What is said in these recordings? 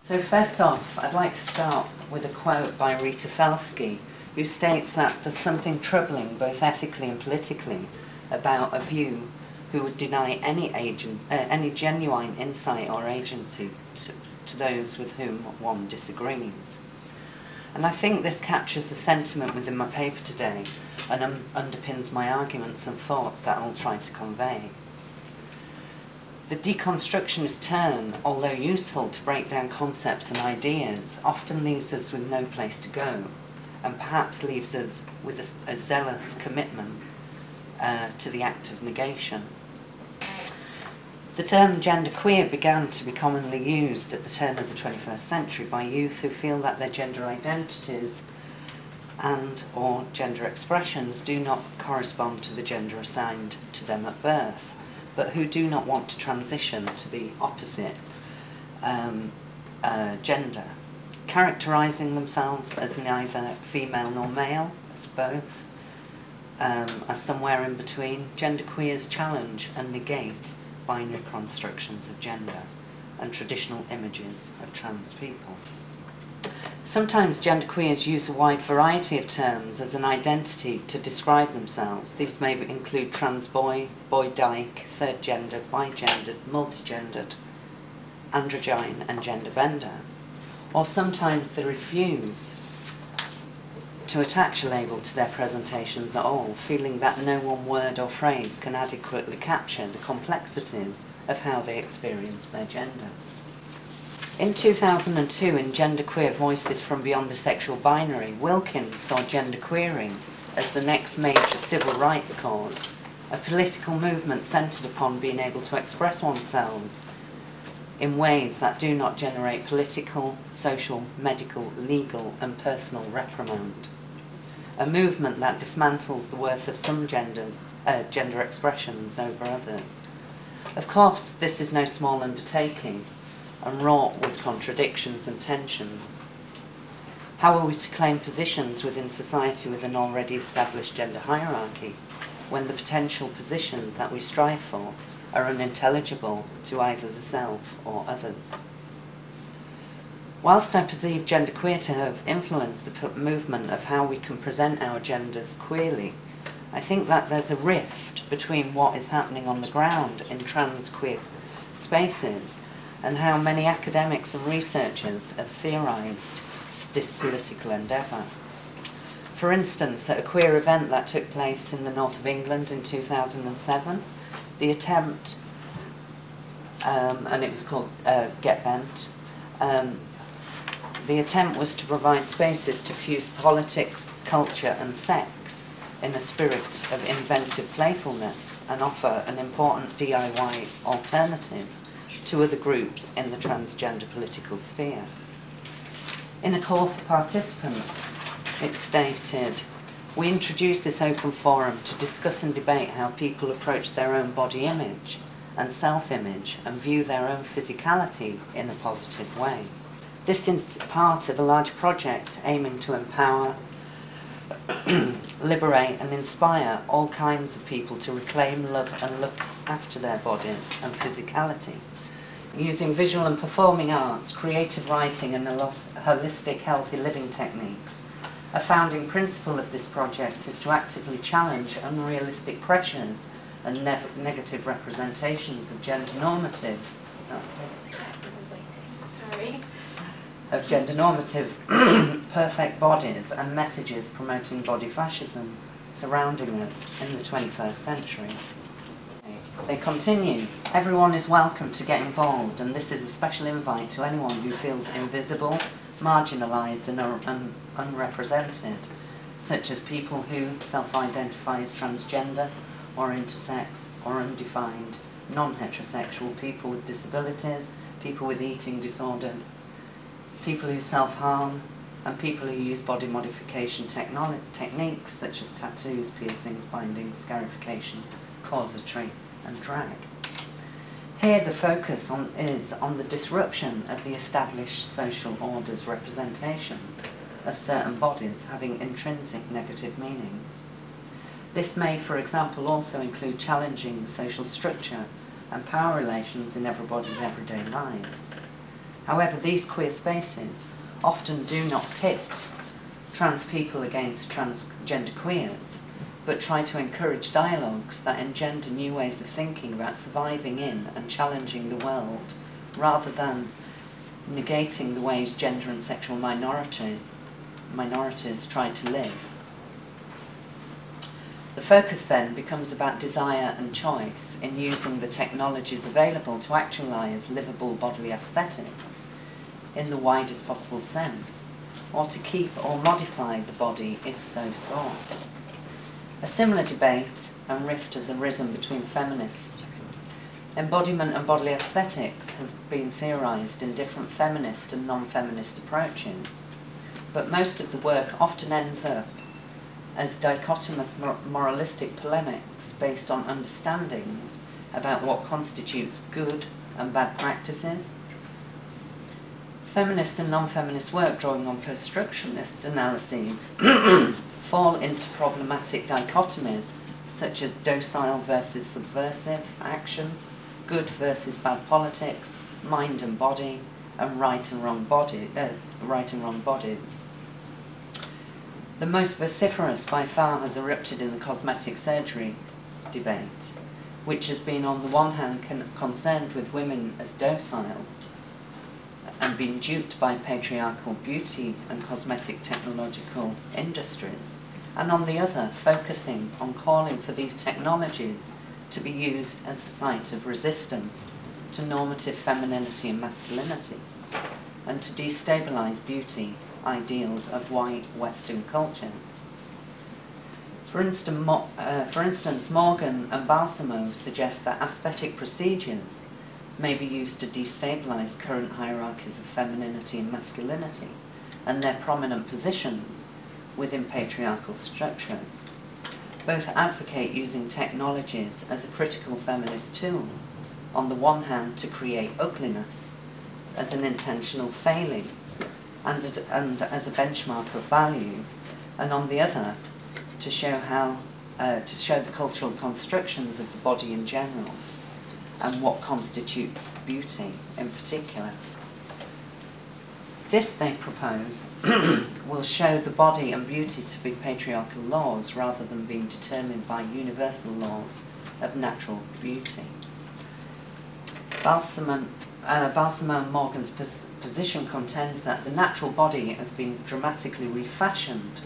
So first off, I'd like to start with a quote by Rita Felsky, who states that there's something troubling, both ethically and politically, about a view who would deny any genuine insight or agency to those with whom one disagrees. And I think this captures the sentiment within my paper today and underpins my arguments and thoughts that I'll try to convey. The deconstructionist turn, although useful to break down concepts and ideas, often leaves us with no place to go, and perhaps leaves us with a zealous commitment to the act of negation. The term genderqueer began to be commonly used at the turn of the 21st century by youth who feel that their gender identities and or gender expressions do not correspond to the gender assigned to them at birth, but who do not want to transition to the opposite gender, characterising themselves as neither female nor male, as both, as somewhere in between. Genderqueers challenge and negate binary constructions of gender and traditional images of trans people. Sometimes genderqueers use a wide variety of terms as an identity to describe themselves. These may include trans boy, boy dyke, third gender, bigendered, multigendered, androgyne and gender bender. Or sometimes they refuse to attach a label to their presentations at all, feeling that no one word or phrase can adequately capture the complexities of how they experience their gender. In 2002, in Genderqueer Voices from Beyond the Sexual Binary, Wilkins saw genderqueering as the next major civil rights cause, a political movement centred upon being able to express oneself in ways that do not generate political, social, medical, legal and personal reprimand. A movement that dismantles the worth of some gender expressions over others. Of course, this is no small undertaking, and wrought with contradictions and tensions. How are we to claim positions within society with an already established gender hierarchy, when the potential positions that we strive for are unintelligible to either the self or others? Whilst I perceive genderqueer to have influenced the movement of how we can present our genders queerly, I think that there's a rift between what is happening on the ground in trans queer spaces and how many academics and researchers have theorised this political endeavour. For instance, at a queer event that took place in the north of England in 2007, the attempt, and it was called Get Bent, the attempt was to provide spaces to fuse politics, culture and sex in a spirit of inventive playfulness and offer an important DIY alternative to other groups in the transgender political sphere. In a call for participants, it stated, "We introduce this open forum to discuss and debate how people approach their own body image and self-image and view their own physicality in a positive way. This is part of a large project aiming to empower, liberate and inspire all kinds of people to reclaim, love and look after their bodies and physicality. Using visual and performing arts, creative writing and holistic healthy living techniques. A founding principle of this project is to actively challenge unrealistic pressures and negative representations of gender normative perfect bodies and messages promoting body fascism surrounding us in the 21st century." They continue, "Everyone is welcome to get involved, and this is a special invite to anyone who feels invisible, marginalised and unrepresented, such as people who self-identify as transgender or intersex or undefined, non-heterosexual, people with disabilities, people with eating disorders, people who self-harm, and people who use body modification techniques such as tattoos, piercings, bindings, scarification, causetry and drag." Here the focus is on the disruption of the established social order's representations of certain bodies having intrinsic negative meanings. This may, for example, also include challenging the social structure and power relations in everybody's everyday lives. However, these queer spaces often do not pit trans people against genderqueers, but try to encourage dialogues that engender new ways of thinking about surviving in and challenging the world, rather than negating the ways gender and sexual minorities try to live. The focus then becomes about desire and choice in using the technologies available to actualise livable bodily aesthetics in the widest possible sense, or to keep or modify the body if so sought. A similar debate and rift has arisen between feminists. Embodiment and bodily aesthetics have been theorised in different feminist and non-feminist approaches, but most of the work often ends up as dichotomous moralistic polemics based on understandings about what constitutes good and bad practices. Feminist and non-feminist work drawing on post-structuralist analyses fall into problematic dichotomies such as docile versus subversive action, good versus bad politics, mind and body, and right and wrong bodies. The most vociferous by far has erupted in the cosmetic surgery debate, which has been on the one hand concerned with women as docile and been duped by patriarchal beauty and cosmetic technological industries, and on the other focusing on calling for these technologies to be used as a site of resistance to normative femininity and masculinity, and to destabilise beauty ideals of white Western cultures. For instance, Morgan and Balsamo suggest that aesthetic procedures may be used to destabilise current hierarchies of femininity and masculinity and their prominent positions within patriarchal structures. Both advocate using technologies as a critical feminist tool, on the one hand to create ugliness as an intentional failing and as a benchmark of value, and on the other to show the cultural constructions of the body in general and what constitutes beauty in particular. This, they propose, will show the body and beauty to be patriarchal laws rather than being determined by universal laws of natural beauty. Balsamo and Morgan's position contends that the natural body has been dramatically refashioned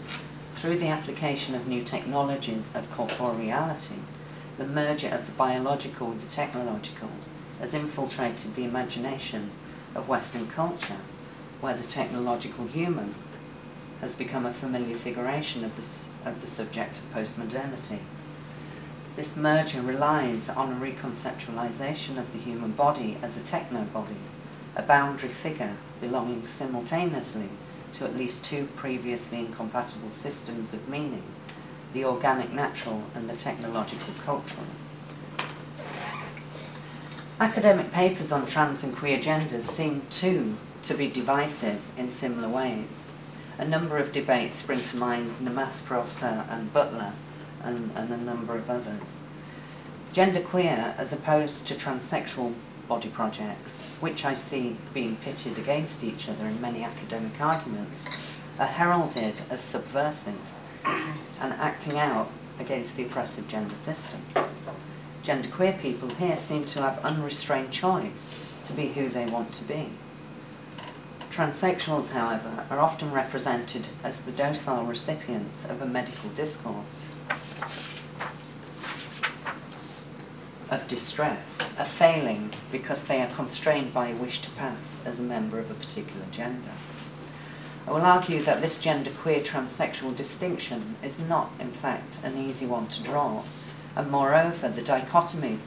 through the application of new technologies of corporeality. The merger of the biological with the technological has infiltrated the imagination of Western culture, where the technological human has become a familiar figuration of the subject of postmodernity. This merger relies on a reconceptualization of the human body as a techno-body, a boundary figure belonging simultaneously to at least two previously incompatible systems of meaning, the organic natural and the technological cultural. Academic papers on trans and queer genders seem too to be divisive in similar ways. A number of debates spring to mind: Namas, Prosser and Butler, and a number of others. Genderqueer, as opposed to transsexual body projects, which I see being pitted against each other in many academic arguments, are heralded as subversive and acting out against the oppressive gender system. Genderqueer people here seem to have unrestrained choice to be who they want to be. Transsexuals, however, are often represented as the docile recipients of a medical discourse of distress, a failing because they are constrained by a wish to pass as a member of a particular gender. I will argue that this genderqueer transsexual distinction is not, in fact, an easy one to draw, and moreover, the dichotomy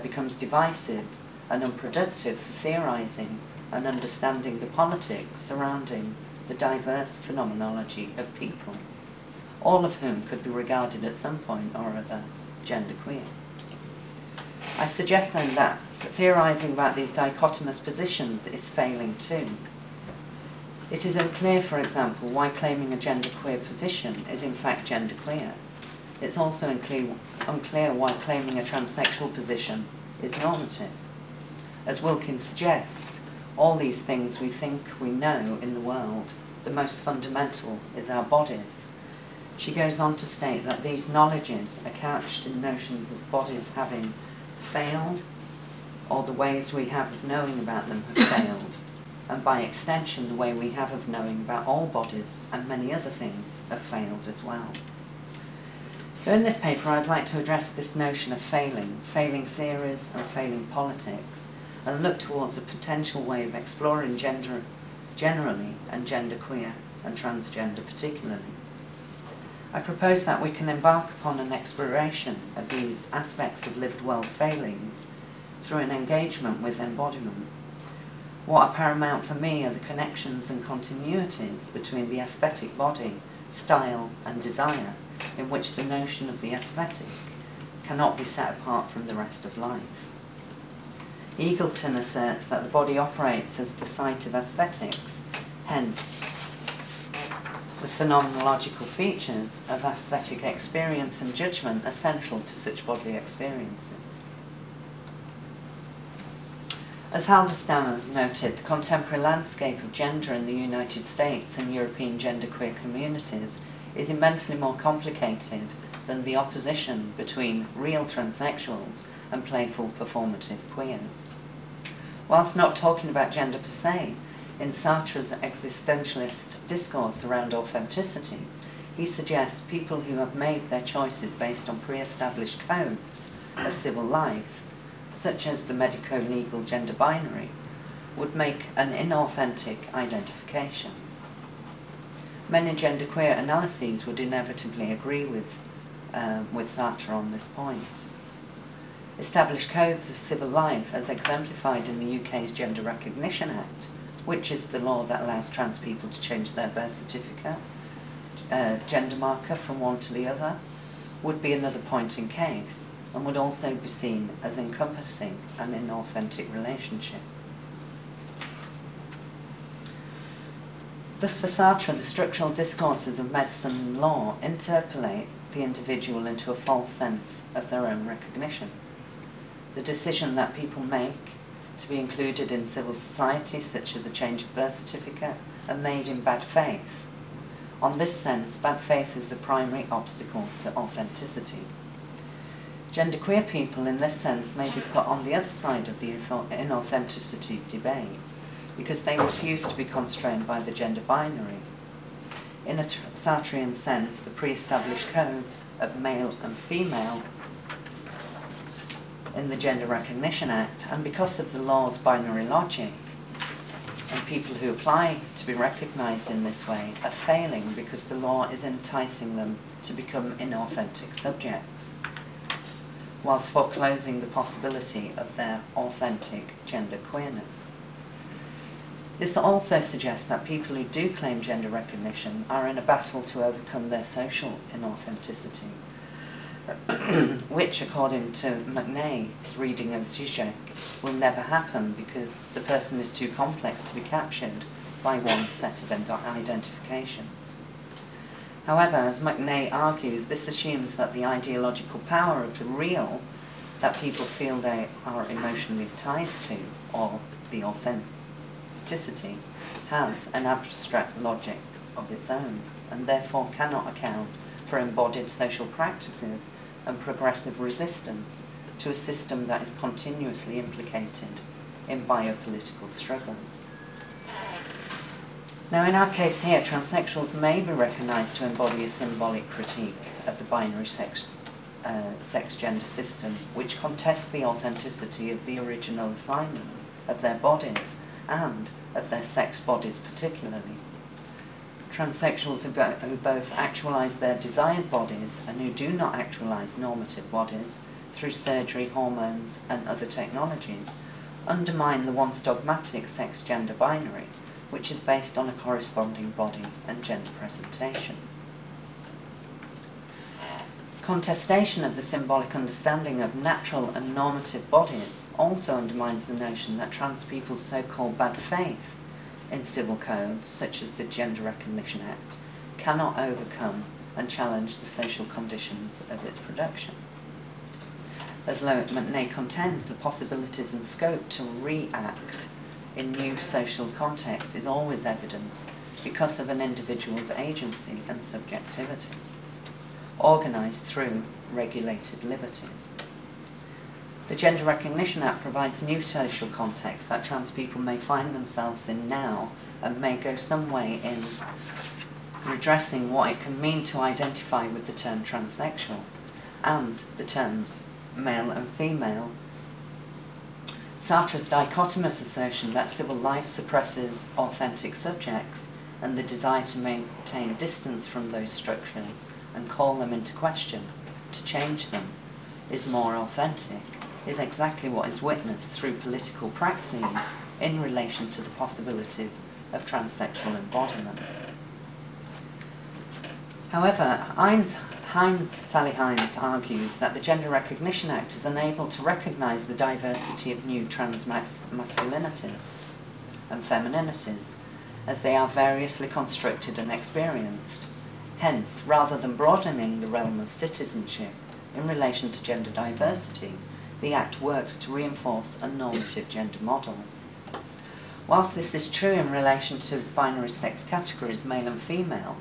becomes divisive and unproductive for theorising and understanding the politics surrounding the diverse phenomenology of people, all of whom could be regarded at some point or other genderqueer. I suggest then that theorising about these dichotomous positions is failing too. It is unclear, for example, why claiming a genderqueer position is in fact genderqueer. It's also unclear why claiming a transsexual position is normative. As Wilkins suggests, all these things we think we know in the world, the most fundamental is our bodies. She goes on to state that these knowledges are couched in notions of bodies having failed, or the ways we have of knowing about them have failed, and by extension the way we have of knowing about all bodies and many other things have failed as well. So in this paper I'd like to address this notion of failing theories and failing politics, and look towards a potential way of exploring gender generally and genderqueer and transgender particularly. I propose that we can embark upon an exploration of these aspects of lived world failings through an engagement with embodiment. What are paramount for me are the connections and continuities between the aesthetic body, style and desire, in which the notion of the aesthetic cannot be set apart from the rest of life. Eagleton asserts that the body operates as the site of aesthetics, hence the phenomenological features of aesthetic experience and judgment are central to such bodily experiences. As Halberstam has noted, the contemporary landscape of gender in the United States and European genderqueer communities is immensely more complicated than the opposition between real transsexuals and playful performative queers. Whilst not talking about gender per se, in Sartre's existentialist discourse around authenticity, he suggests people who have made their choices based on pre-established codes of civil life, such as the medico-legal gender binary, would make an inauthentic identification. Many genderqueer analyses would inevitably agree with Sartre on this point. Established codes of civil life, as exemplified in the UK's Gender Recognition Act, which is the law that allows trans people to change their birth certificate gender marker from one to the other, would be another point in case, and would also be seen as encompassing an inauthentic relationship. Thus for Sartre, the structural discourses of medicine and law interpolate the individual into a false sense of their own recognition. The decision that people make to be included in civil society, such as a change of birth certificate, are made in bad faith. On this sense, bad faith is the primary obstacle to authenticity. Genderqueer people, in this sense, may be put on the other side of the inauthenticity debate, because they refuse to be constrained by the gender binary. In a Sartrean sense, the pre-established codes of male and female in the Gender Recognition Act, and because of the law's binary logic, and people who apply to be recognised in this way are failing because the law is enticing them to become inauthentic subjects, whilst foreclosing the possibility of their authentic genderqueerness. This also suggests that people who do claim gender recognition are in a battle to overcome their social inauthenticity, which, according to McNay's reading of Zizek, will never happen because the person is too complex to be captured by one set of identifications. However, as McNay argues, this assumes that the ideological power of the real that people feel they are emotionally tied to, or the authenticity, has an abstract logic of its own, and therefore cannot account for embodied social practices and progressive resistance to a system that is continuously implicated in biopolitical struggles. Now, in our case here, transsexuals may be recognised to embody a symbolic critique of the binary sex-gender system, which contests the authenticity of the original assignment of their bodies and of their sex bodies particularly. Transsexuals who both actualise their desired bodies and who do not actualise normative bodies through surgery, hormones and other technologies undermine the once dogmatic sex-gender binary, which is based on a corresponding body and gender presentation. Contestation of the symbolic understanding of natural and normative bodies also undermines the notion that trans people's so-called bad faith in civil codes, such as the Gender Recognition Act, cannot overcome and challenge the social conditions of its production. As McNay contends, the possibilities and scope to react in new social contexts is always evident because of an individual's agency and subjectivity, organised through regulated liberties. The Gender Recognition Act provides new social contexts that trans people may find themselves in now and may go some way in redressing what it can mean to identify with the term transsexual and the terms male and female. Sartre's dichotomous assertion that civil life suppresses authentic subjects and the desire to maintain distance from those structures and call them into question, to change them, is more authentic, is exactly what is witnessed through political praxis in relation to the possibilities of transsexual embodiment. However, Sally Hines argues that the Gender Recognition Act is unable to recognise the diversity of new trans masculinities and femininities, as they are variously constructed and experienced. Hence, rather than broadening the realm of citizenship in relation to gender diversity, the Act works to reinforce a normative gender model. Whilst this is true in relation to binary sex categories, male and female,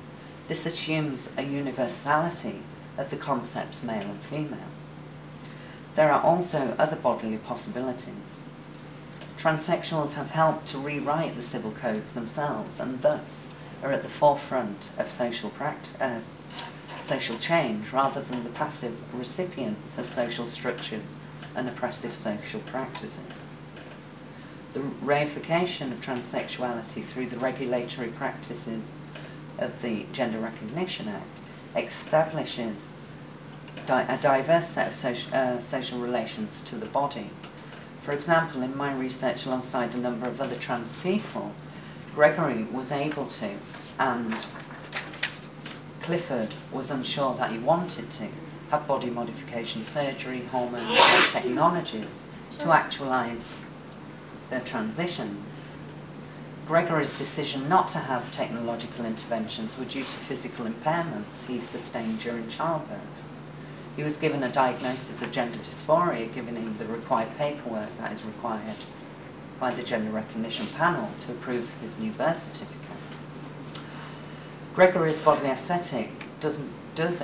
this assumes a universality of the concepts male and female. There are also other bodily possibilities. Transsexuals have helped to rewrite the civil codes themselves and thus are at the forefront of social change rather than the passive recipients of social structures and oppressive social practices. The reification of transsexuality through the regulatory practices of the Gender Recognition Act establishes a diverse set of social relations to the body. For example, in my research alongside a number of other trans people, Gregory was able to, and Clifford was unsure that he wanted to, have body modification surgery, hormones and technologies to actualise their transitions. Gregory's decision not to have technological interventions were due to physical impairments he sustained during childbirth. He was given a diagnosis of gender dysphoria, giving him the required paperwork that is required by the Gender Recognition Panel to approve his new birth certificate. Gregory's bodily aesthetic does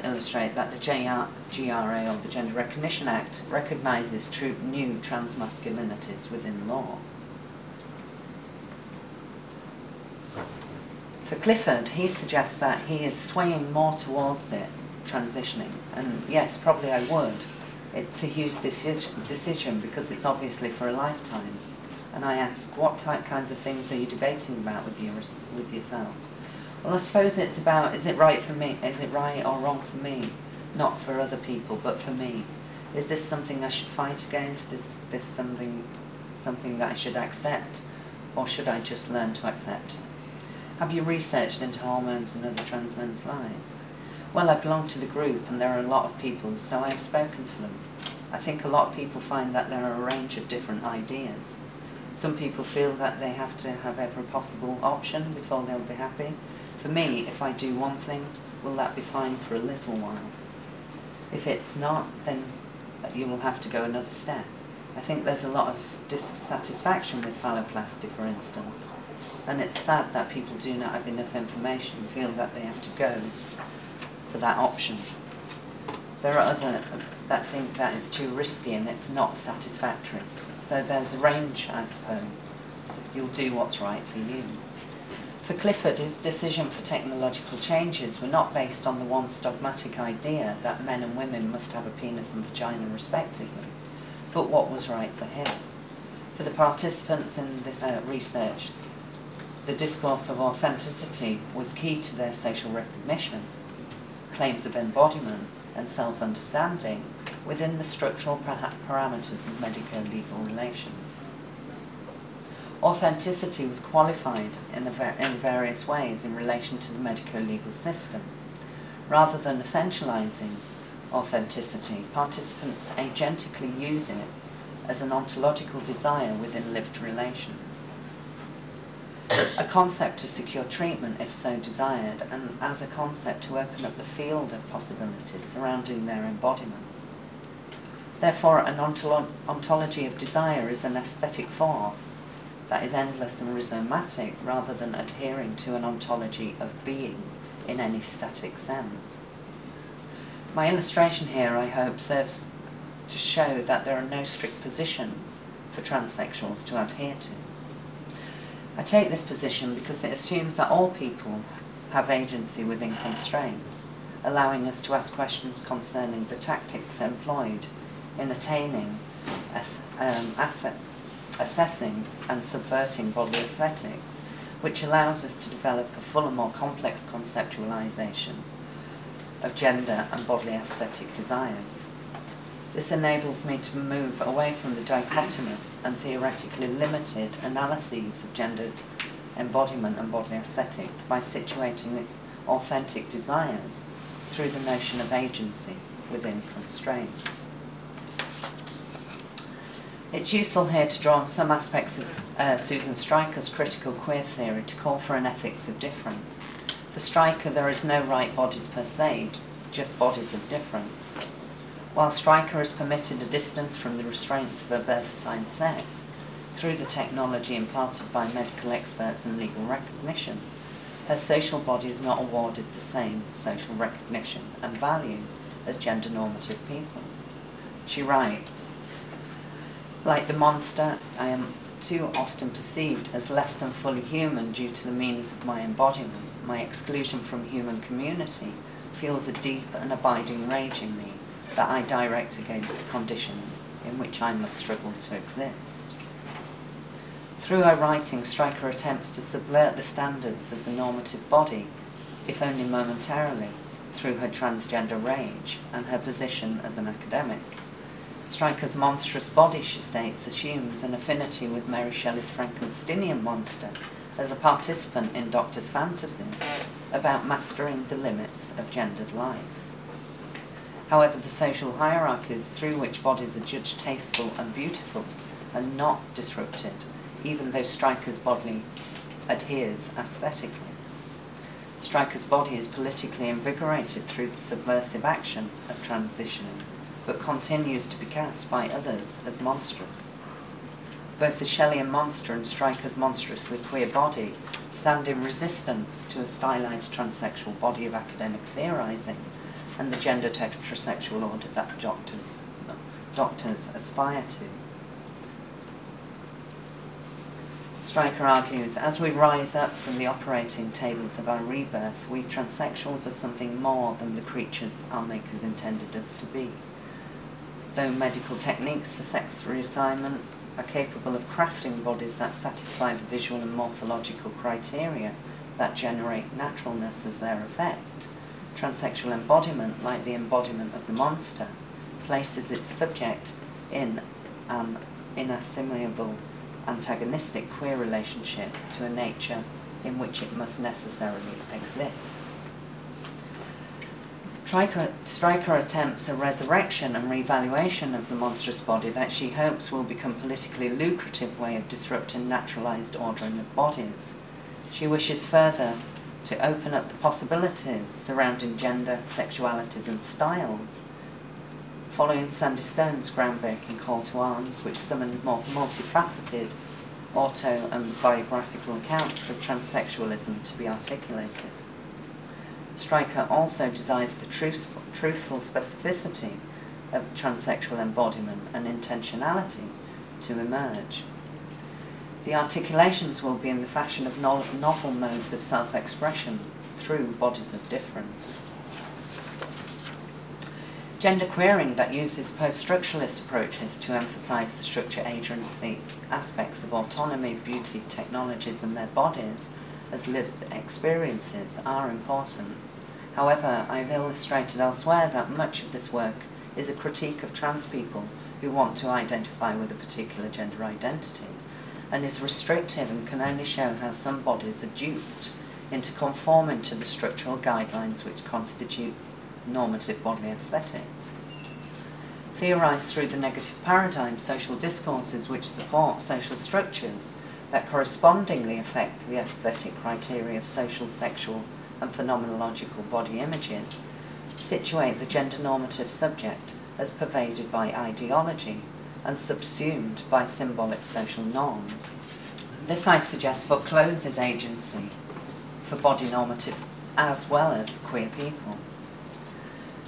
illustrate that the GRA, or the Gender Recognition Act, recognises new trans masculinities within law. For Clifford, he suggests that he is swaying more towards it, transitioning, and yes, probably I would. It's a huge decision because it's obviously for a lifetime. And I ask, what kinds of things are you debating about with yourself? Well, I suppose it's about, is it right for me? Is it right or wrong for me? Not for other people, but for me. Is this something I should fight against? Is this something that I should accept? Or should I just learn to accept it? Have you researched into hormones and other trans men's lives? Well, I belong to the group and there are a lot of people, so I have spoken to them. I think a lot of people find that there are a range of different ideas. Some people feel that they have to have every possible option before they'll be happy. For me, if I do one thing, will that be fine for a little while? If it's not, then you will have to go another step. I think there's a lot of dissatisfaction with phalloplasty, for instance. And it's sad that people do not have enough information and feel that they have to go for that option. There are others that think that it's too risky and it's not satisfactory. So there's a range, I suppose. You'll do what's right for you. For Clifford, his decision for technological changes were not based on the once dogmatic idea that men and women must have a penis and vagina respectively, but what was right for him. For the participants in this research, the discourse of authenticity was key to their social recognition, claims of embodiment and self-understanding within the structural parameters of medico-legal relations. Authenticity was qualified in various ways in relation to the medico-legal system. Rather than essentializing authenticity, participants agentically use it as an ontological desire within lived relations. A concept to secure treatment if so desired, and as a concept to open up the field of possibilities surrounding their embodiment. Therefore, an ontology of desire is an aesthetic force that is endless and rhizomatic rather than adhering to an ontology of being in any static sense. My illustration here, I hope, serves to show that there are no strict positions for transsexuals to adhere to. I take this position because it assumes that all people have agency within constraints, allowing us to ask questions concerning the tactics employed in attaining, assessing and subverting bodily aesthetics, which allows us to develop a fuller, more complex conceptualization of gender and bodily aesthetic desires. This enables me to move away from the dichotomous and theoretically limited analyses of gender embodiment and bodily aesthetics by situating authentic desires through the notion of agency within constraints. It's useful here to draw on some aspects of Susan Stryker's critical queer theory to call for an ethics of difference. For Stryker, there is no right bodies per se, just bodies of difference. While Stryker has permitted a distance from the restraints of her birth-assigned sex through the technology imparted by medical experts and legal recognition, her social body is not awarded the same social recognition and value as gender-normative people. She writes, "Like the monster, I am too often perceived as less than fully human due to the means of my embodiment. My exclusion from human community feels a deep and abiding rage in me that I direct against the conditions in which I must struggle to exist." Through her writing, Stryker attempts to subvert the standards of the normative body, if only momentarily, through her transgender rage and her position as an academic. Stryker's monstrous body, she states, assumes an affinity with Mary Shelley's Frankensteinian monster as a participant in Doctor's fantasies about mastering the limits of gendered life. However, the social hierarchies through which bodies are judged tasteful and beautiful are not disrupted, even though Stryker's body adheres aesthetically. Stryker's body is politically invigorated through the subversive action of transitioning, but continues to be cast by others as monstrous. Both the Shelleyan monster and Stryker's monstrously queer body stand in resistance to a stylized transsexual body of academic theorizing and the gendered heterosexual order that doctors aspire to. Stryker argues, as we rise up from the operating tables of our rebirth, we transsexuals are something more than the creatures our makers intended us to be. Though medical techniques for sex reassignment are capable of crafting bodies that satisfy the visual and morphological criteria that generate naturalness as their effect, transsexual embodiment, like the embodiment of the monster, places its subject in an inassimilable, antagonistic queer relationship to a nature in which it must necessarily exist. Stryker attempts a resurrection and revaluation of the monstrous body that she hopes will become a politically lucrative way of disrupting naturalized ordering of bodies. She wishes further to open up the possibilities surrounding gender, sexualities and styles, following Sandy Stone's groundbreaking call to arms, which summoned more multifaceted auto and biographical accounts of transsexualism to be articulated. Stryker also desires the truthful specificity of transsexual embodiment and intentionality to emerge. The articulations will be in the fashion of novel modes of self-expression through bodies of difference. Genderqueering that uses post-structuralist approaches to emphasize the structure agency aspects of autonomy, beauty, technologies and their bodies as lived experiences are important. However, I've illustrated elsewhere that much of this work is a critique of trans people who want to identify with a particular gender identity, and is restrictive and can only show how some bodies are duped into conforming to the structural guidelines which constitute normative bodily aesthetics. Theorized through the negative paradigm, social discourses which support social structures that correspondingly affect the aesthetic criteria of social, sexual and phenomenological body images situate the gender normative subject as pervaded by ideology and subsumed by symbolic social norms. This, I suggest, forecloses agency for body normative as well as queer people.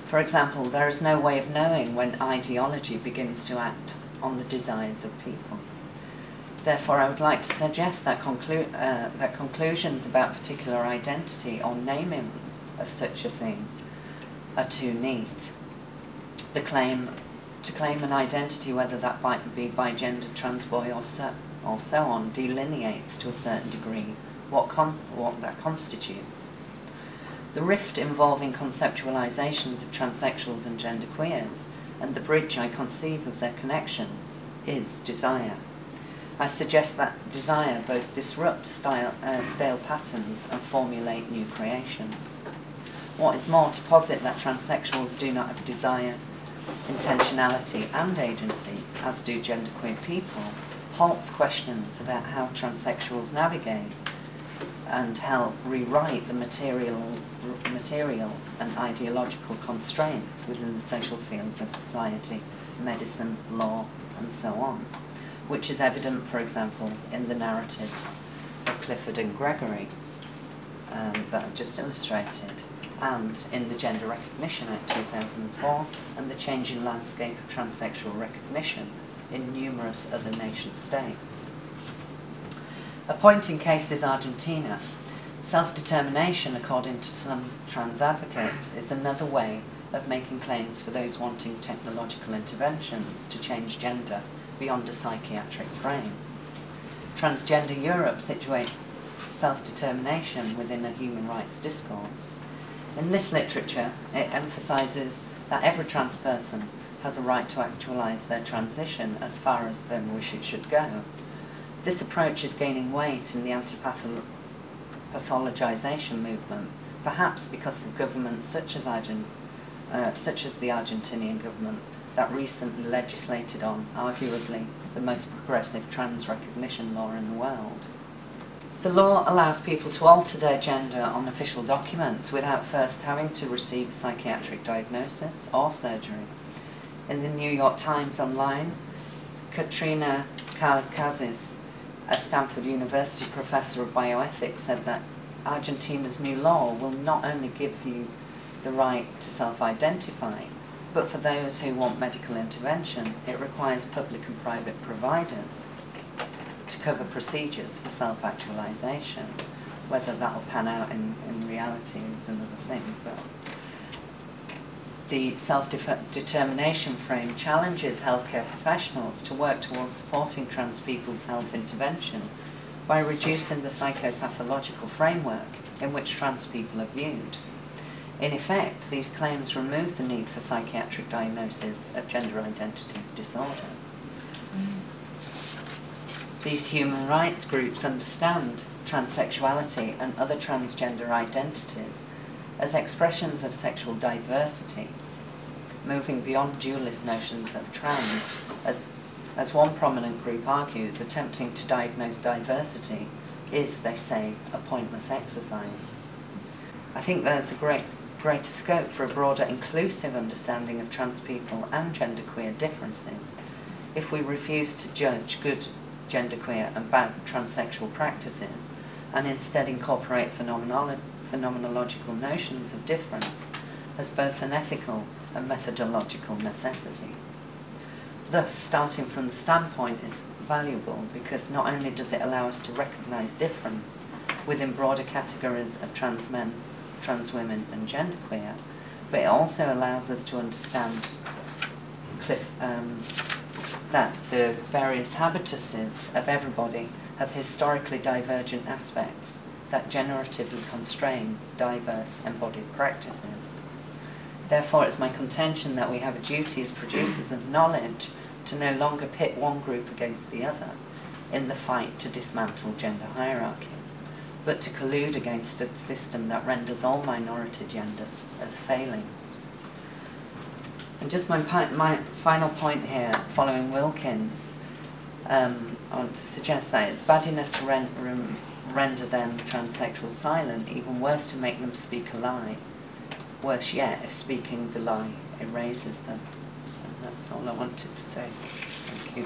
For example, there is no way of knowing when ideology begins to act on the desires of people. Therefore, I would like to suggest that, that conclusions about particular identity or naming of such a thing are too neat. To claim an identity, whether that might be by gender, trans boy or so on, delineates to a certain degree what that constitutes. The rift involving conceptualizations of transsexuals and genderqueers, and the bridge I conceive of their connections, is desire. I suggest that desire both disrupts stale patterns and formulate new creations. What is more, to posit that transsexuals do not have desire, intentionality and agency, as do genderqueer people, halts questions about how transsexuals navigate and help rewrite the material and ideological constraints within the social fields of society, medicine, law, and so on, which is evident, for example, in the narratives of Clifford and Gregory that I've just illustrated, and in the Gender Recognition Act 2004, and the changing landscape of transsexual recognition in numerous other nation states. A point in case is Argentina. Self-determination, according to some trans advocates, is another way of making claims for those wanting technological interventions to change gender beyond a psychiatric frame. Transgender Europe situates self-determination within a human rights discourse. In this literature, it emphasises that every trans person has a right to actualise their transition as far as they wish it should go. This approach is gaining weight in the anti-pathologisation movement, perhaps because of governments such as the Argentinian government that recently legislated on, arguably, the most progressive trans recognition law in the world. The law allows people to alter their gender on official documents without first having to receive a psychiatric diagnosis or surgery. In the New York Times Online, Katrina Kazis, a Stanford University professor of bioethics, said that Argentina's new law will not only give you the right to self-identify, but for those who want medical intervention, it requires public and private providers to cover procedures for self-actualization. Whether that will pan out in reality is another thing, but the self-determination frame challenges healthcare professionals to work towards supporting trans people's health intervention by reducing the psychopathological framework in which trans people are viewed. In effect, these claims remove the need for psychiatric diagnosis of gender identity disorder. These human rights groups understand transsexuality and other transgender identities as expressions of sexual diversity, moving beyond dualist notions of trans. As one prominent group argues, attempting to diagnose diversity is, they say, a pointless exercise. I think there's a greater scope for a broader inclusive understanding of trans people and genderqueer differences if we refuse to judge good genderqueer and bad transsexual practices and instead incorporate phenomenological notions of difference as both an ethical and methodological necessity. Thus, starting from the standpoint is valuable because not only does it allow us to recognise difference within broader categories of trans men, trans women and genderqueer, but it also allows us to understand that the various habituses of everybody have historically divergent aspects that generatively constrain diverse embodied practices. Therefore, it's my contention that we have a duty as producers of knowledge to no longer pit one group against the other in the fight to dismantle gender hierarchies, but to collude against a system that renders all minority genders as failing. And just my final point here, following Wilkins, I want to suggest that it's bad enough to render them transsexuals silent, even worse to make them speak a lie. Worse yet, if speaking the lie erases them. And that's all I wanted to say. Thank you.